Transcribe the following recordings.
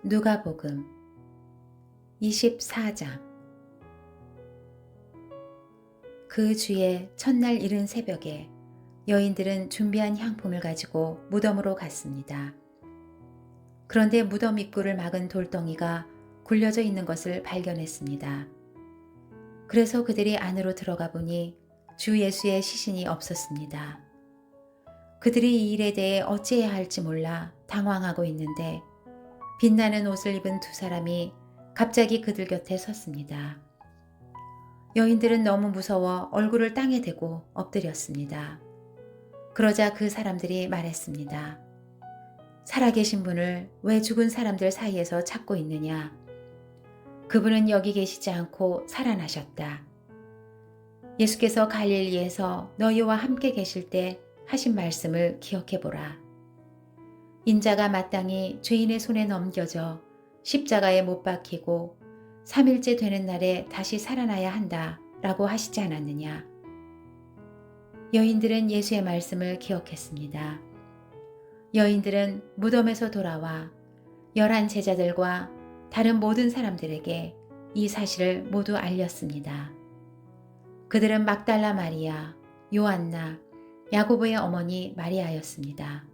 누가복음 24장. 그 주에 첫날 이른 새벽에 여인들은 준비한 향품을 가지고 무덤으로 갔습니다. 그런데 무덤 입구를 막은 돌덩이가 굴려져 있는 것을 발견했습니다. 그래서 그들이 안으로 들어가 보니 주 예수의 시신이 없었습니다. 그들이 이 일에 대해 어찌해야 할지 몰라 당황하고 있는데 빛나는 옷을 입은 두 사람이 갑자기 그들 곁에 섰습니다. 여인들은 너무 무서워 얼굴을 땅에 대고 엎드렸습니다. 그러자 그 사람들이 말했습니다. 살아계신 분을 왜 죽은 사람들 사이에서 찾고 있느냐? 그분은 여기 계시지 않고 살아나셨다. 예수께서 갈릴리에서 너희와 함께 계실 때 하신 말씀을 기억해보라. 인자가 마땅히 죄인의 손에 넘겨져 십자가에 못 박히고 3일째 되는 날에 다시 살아나야 한다 라고 하시지 않았느냐. 여인들은 예수의 말씀을 기억했습니다. 여인들은 무덤에서 돌아와 11 제자들과 다른 모든 사람들에게 이 사실을 모두 알렸습니다. 그들은 막달라 마리아, 요한나, 야고보의 어머니 마리아였습니다.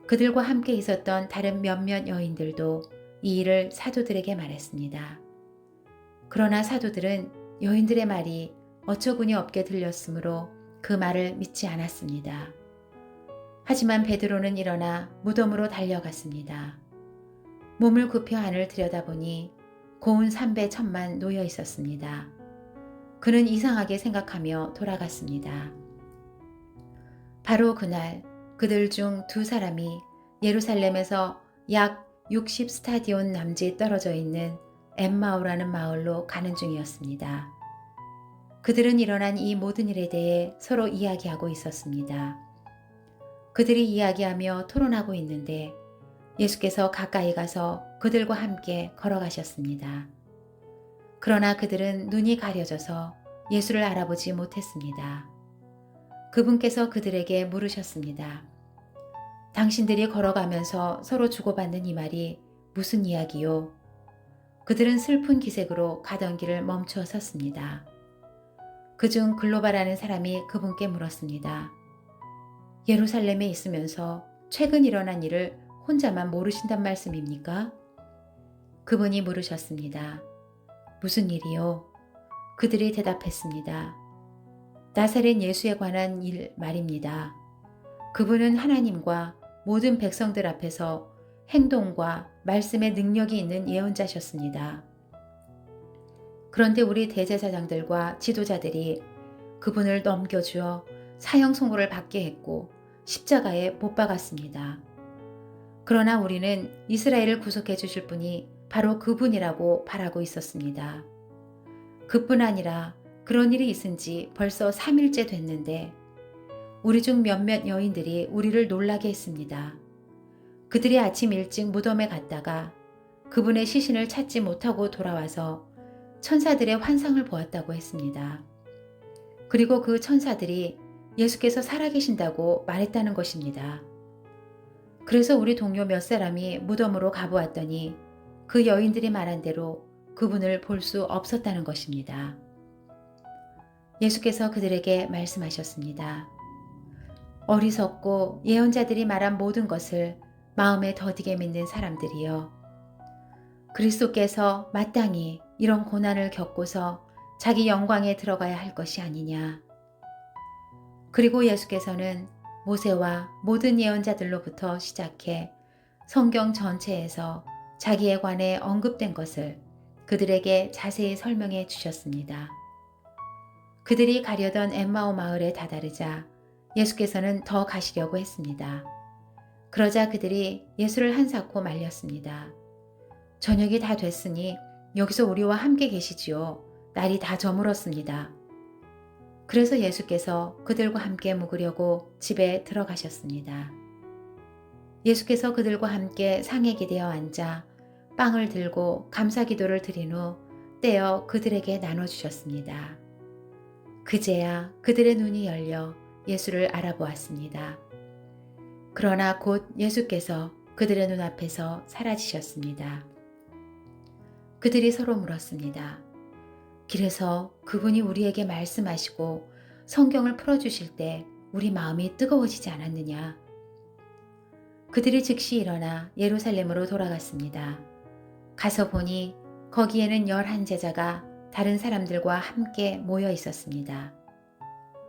그들과 함께 있었던 다른 몇몇 여인들도 이 일을 사도들에게 말했습니다. 그러나 사도들은 여인들의 말이 어처구니 없게 들렸으므로 그 말을 믿지 않았습니다. 하지만 베드로는 일어나 무덤으로 달려갔습니다. 몸을 굽혀 안을 들여다보니 고운 삼배 천만 놓여 있었습니다. 그는 이상하게 생각하며 돌아갔습니다. 바로 그날 그들 중 두 사람이 예루살렘에서 약 60 스타디온 남짓 떨어져 있는 엠마오라는 마을로 가는 중이었습니다. 그들은 일어난 이 모든 일에 대해 서로 이야기하고 있었습니다. 그들이 이야기하며 토론하고 있는데 예수께서 가까이 가서 그들과 함께 걸어가셨습니다. 그러나 그들은 눈이 가려져서 예수를 알아보지 못했습니다. 그분께서 그들에게 물으셨습니다. 당신들이 걸어가면서 서로 주고받는 이 말이 무슨 이야기요? 그들은 슬픈 기색으로 가던 길을 멈추어 섰습니다. 그중 글로바라는 사람이 그분께 물었습니다. 예루살렘에 있으면서 최근 일어난 일을 혼자만 모르신단 말씀입니까? 그분이 물으셨습니다. 무슨 일이요? 그들이 대답했습니다. 나사렛 예수에 관한 일 말입니다. 그분은 하나님과 모든 백성들 앞에서 행동과 말씀의 능력이 있는 예언자셨습니다. 그런데 우리 대제사장들과 지도자들이 그분을 넘겨주어 사형 선고를 받게 했고 십자가에 못 박았습니다. 그러나 우리는 이스라엘을 구속해 주실 분이 바로 그분이라고 바라고 있었습니다. 그뿐 아니라 그런 일이 있은 지 벌써 3일째 됐는데 우리 중 몇몇 여인들이 우리를 놀라게 했습니다. 그들이 아침 일찍 무덤에 갔다가 그분의 시신을 찾지 못하고 돌아와서 천사들의 환상을 보았다고 했습니다. 그리고 그 천사들이 예수께서 살아계신다고 말했다는 것입니다. 그래서 우리 동료 몇 사람이 무덤으로 가보았더니 그 여인들이 말한 대로 그분을 볼 수 없었다는 것입니다. 예수께서 그들에게 말씀하셨습니다. 어리석고 예언자들이 말한 모든 것을 마음에 더디게 믿는 사람들이여. 그리스도께서 마땅히 이런 고난을 겪고서 자기 영광에 들어가야 할 것이 아니냐. 그리고 예수께서는 모세와 모든 예언자들로부터 시작해 성경 전체에서 자기에 관해 언급된 것을 그들에게 자세히 설명해 주셨습니다. 그들이 가려던 엠마오 마을에 다다르자 예수께서는 더 가시려고 했습니다. 그러자 그들이 예수를 한사코 말렸습니다. 저녁이 다 됐으니 여기서 우리와 함께 계시지요. 날이 다 저물었습니다. 그래서 예수께서 그들과 함께 묵으려고 집에 들어가셨습니다. 예수께서 그들과 함께 상에 기대어 앉아 빵을 들고 감사기도를 드린 후 떼어 그들에게 나눠주셨습니다. 그제야 그들의 눈이 열려 예수를 알아보았습니다. 그러나 곧 예수께서 그들의 눈앞에서 사라지셨습니다. 그들이 서로 물었습니다. 길에서 그분이 우리에게 말씀하시고 성경을 풀어주실 때 우리 마음이 뜨거워지지 않았느냐? 그들이 즉시 일어나 예루살렘으로 돌아갔습니다. 가서 보니 거기에는 11제자가 다른 사람들과 함께 모여 있었습니다.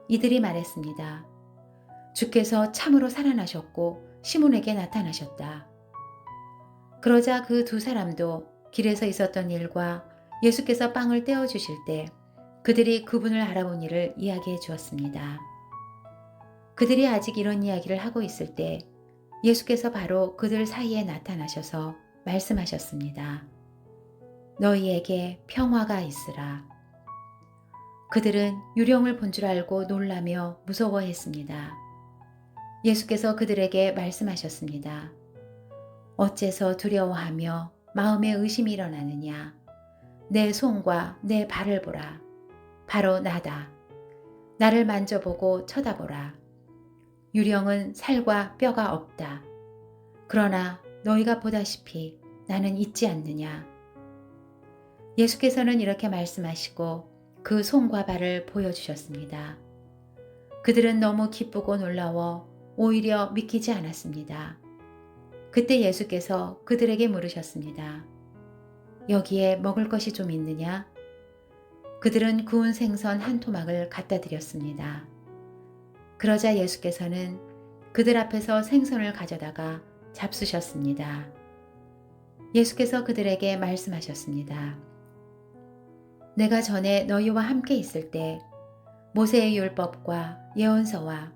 이들이 말했습니다. 주께서 참으로 살아나셨고 시몬에게 나타나셨다. 그러자 그 두 사람도 길에서 있었던 일과 예수께서 빵을 떼어주실 때 그들이 그분을 알아본 일을 이야기해 주었습니다. 그들이 아직 이런 이야기를 하고 있을 때 예수께서 바로 그들 사이에 나타나셔서 말씀하셨습니다. 너희에게 평화가 있으라. 그들은 유령을 본 줄 알고 놀라며 무서워했습니다. 예수께서 그들에게 말씀하셨습니다. 어째서 두려워하며 마음에 의심이 일어나느냐? 내 손과 내 발을 보라. 바로 나다. 나를 만져보고 쳐다보라. 유령은 살과 뼈가 없다. 그러나 너희가 보다시피 나는 있지 않느냐? 예수께서는 이렇게 말씀하시고 그 손과 발을 보여주셨습니다. 그들은 너무 기쁘고 놀라워 오히려 믿기지 않았습니다. 그때 예수께서 그들에게 물으셨습니다. 여기에 먹을 것이 좀 있느냐? 그들은 구운 생선 한 토막을 갖다 드렸습니다. 그러자 예수께서는 그들 앞에서 생선을 가져다가 잡수셨습니다. 예수께서 그들에게 말씀하셨습니다. 내가 전에 너희와 함께 있을 때 모세의 율법과 예언서와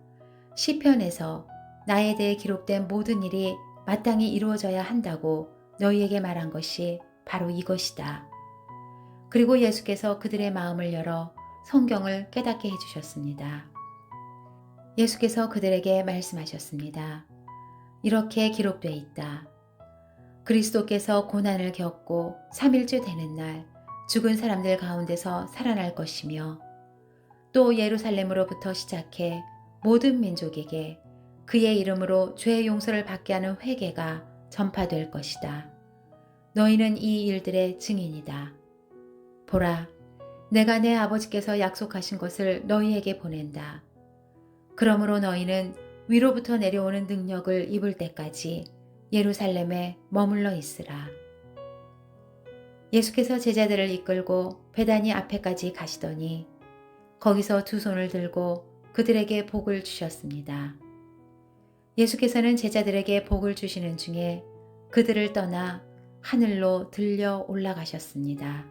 시편에서 나에 대해 기록된 모든 일이 마땅히 이루어져야 한다고 너희에게 말한 것이 바로 이것이다. 그리고 예수께서 그들의 마음을 열어 성경을 깨닫게 해주셨습니다. 예수께서 그들에게 말씀하셨습니다. 이렇게 기록되어 있다. 그리스도께서 고난을 겪고 3일째 되는 날 죽은 사람들 가운데서 살아날 것이며 또 예루살렘으로부터 시작해 모든 민족에게 그의 이름으로 죄의 용서를 받게 하는 회개가 전파될 것이다. 너희는 이 일들의 증인이다. 보라, 내가 내 아버지께서 약속하신 것을 너희에게 보낸다. 그러므로 너희는 위로부터 내려오는 능력을 입을 때까지 예루살렘에 머물러 있으라. 예수께서 제자들을 이끌고 베다니 앞에까지 가시더니 거기서 두 손을 들고 그들에게 복을 주셨습니다. 예수께서는 제자들에게 복을 주시는 중에 그들을 떠나 하늘로 들려 올라가셨습니다.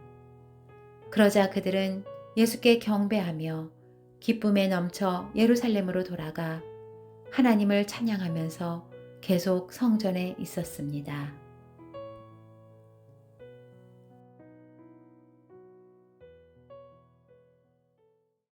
그러자 그들은 예수께 경배하며 기쁨에 넘쳐 예루살렘으로 돌아가 하나님을 찬양하면서 계속 성전에 있었습니다.